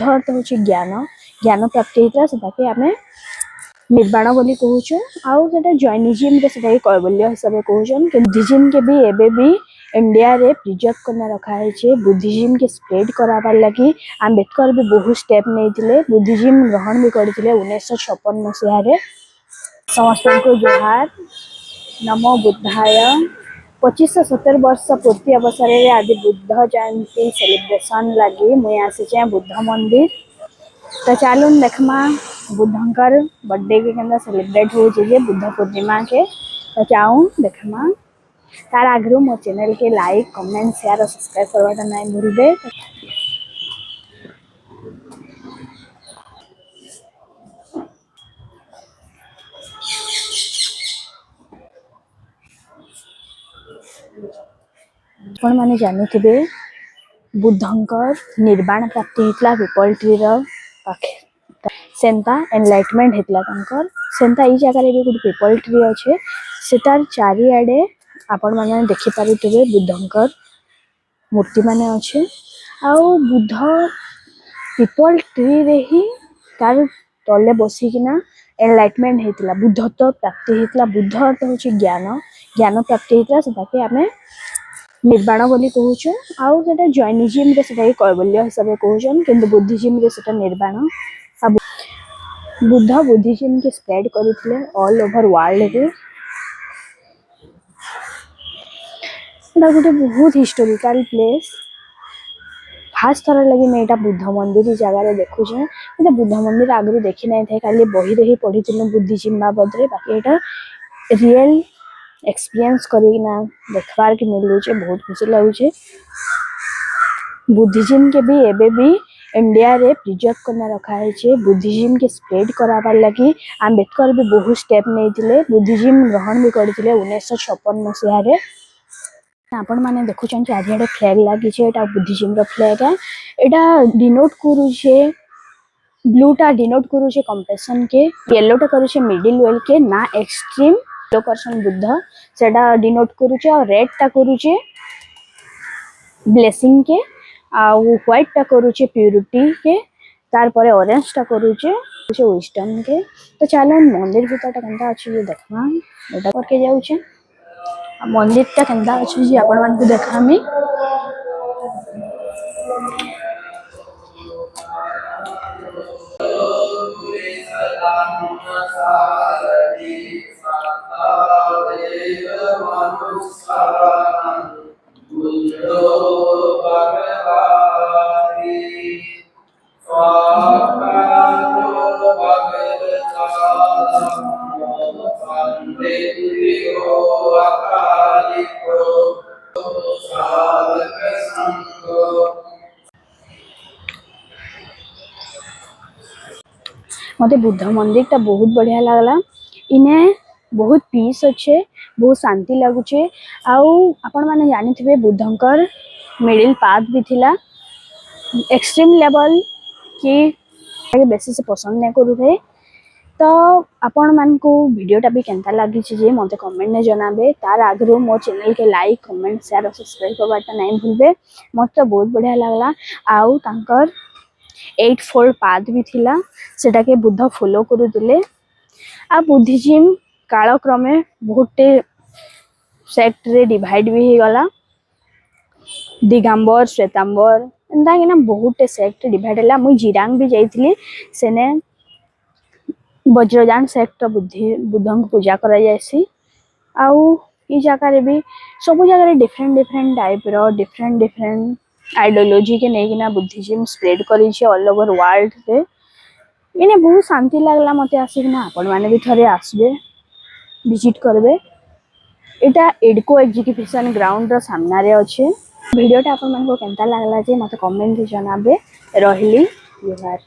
अर्थ हूँ ज्ञान ज्ञान प्राप्ति होता से आम निर्वाण बोली कहूँ आउ जैनिज्म से कैवल्य हिसाब से कहूँ बुद्धिज्म के भी एबे भी इंडिया रे प्रिजर्व करना रखा है। बुद्धिज्म के स्प्रेड कराबार लगी आम्बेडकर भी बहुत स्टेप नहीं बुद्धिज्म ग्रहण भी करते 1956 मसीह समस्त को जोहार नमो बुद्धाय 2570 वर्ष पूर्ति अवसर में आज बुद्ध जयंती सेलिब्रेशन लगी मुझे आसी बुद्ध मंदिर तो चलो देखमा बुद्धंकर बर्थडे के केंद्र सेलिब्रेट हो बुद्ध पूर्णिमा के तो चाहूँ देखमा तार आगु मो चैनल के लाइक कमेंट शेयर और सब्सक्राइब करवाटा नहीं भूलबे। आपण माने जानिथिबे बुद्धंकर निर्वाण प्राप्ति होता पीपल ट्री पाखे सेंता एनलाइटमेंट होता तांकर सेंता ई जगह रे भी गुड पीपल ट्री अच्छे सेतार चारिआडे आपण माने देखि पारुथिबे बुद्धंकर मूर्ति माने अच्छे आउ बुद्ध पीपल ट्री रे ही तार तले बसिकिना एनलाइटमेंट होता बुद्धत्व प्राप्ति होता बुद्ध अर्थ हूँ ज्ञान ज्ञान प्राप्ति होता से आम निर्वाण बोली कहूँ आउ जैनिज्म से कैवल्य हिसाब से कहूँ कि बुद्धिज्म से निर्वाण बुद्ध बुद्धिज्म के स्प्रेड करते ऑल ओवर वर्ल्ड रे गोटे बहुत हिस्टोरिकल प्लेस फास्ट थर लगी मैं बुद्ध मंदिर जगह देखुचे बुद्ध मंदिर आगु देखी ना था खाली बही ही पढ़ी बुद्धिज्म बाबद बाकी यहाँ रियल एक्सपीरियंस करना देखबार के मिलूचे बहुत खुशी लगुचे। बुद्धिज्म के भी एबे भी इंडिया रे प्रिजर्व करना रखा है बुद्धिज्म के स्प्रेड कराबार लगी आम्बेडकर भी बहुत स्टेप नहीं बुद्धिज्म ग्रहण भी करते 1956 मसीह आपण माने देखुचन चारिआडे फ्लैग लगी बुद्धिज्म रो फ्लैग है एटा डिनोट करूचे ब्लूटा डिनोट करूचे कंपैशन के येलोटा करूचे मिडिल वेल के ना एक्सट्रीम लोकेशन बुद्ध सेटा डिनोट करूचे और रेड टा करूचे ब्लेसिंग के आ व्हाइट टा करूचे प्यूरिटी के तार परे ऑरेंज टा करूचे विजडम के तो चलो मंदिर भीतर टा केनता अछि देखमा एटा करके जाउचे मंदिर टा केनता अछि जे आपण मान को देखामी मते बुद्ध मंदिर टा बहुत बढ़िया लगला इने बहुत पीस अच्छे बहुत शांति लगुचे आउ आपण माने जानिथिबे बुद्धंकर मिडिल पाथ भी थिला एक्सट्रीम लेवल की बेसी से पसंद नहीं करूथे तो आपण मान को वीडियोटा भी केनता लगी जे मते कमेंट में जनाबे तार आगु मो चैनल के लाइक कमेंट शेयर और सब्सक्राइब करवाटा नहीं भूलबे मते बहुत बढ़िया लगला आउ तांकर 8 फोल्ड पाथ भी थिला सेटा के बुद्ध फॉलो करूतिले आ बुद्धिज्म कालक्रमे बहुत सेक्ट रे डिवाइड भी हो गला दिगंबर श्वेतांबर एंदा कि बहुत सेक्ट डिवाइड होला मुई जिरांग भी जाइथिली सेने वज्रयान सेक्ट बुद्धं पूजा करा जायसी आउ ई जगह रे भी सब जगह रे डिफरेंट टाइप रो डिफरेंट आइडियोलॉजी के नेकिना बुद्धिज्म स्प्रेड करी ऑल ओवर वर्ल्ड रे इने बहुत शांति लागला मते आसिकना आपण माने भी थरे आसबे विजिट करबे एटा एडको एग्जीक्यूशन ग्राउंड रो सामना रे अच्छे वीडियोटा आपण मान को केनता लागला जे मते कमेंट रे जनाबे रहली जुहार।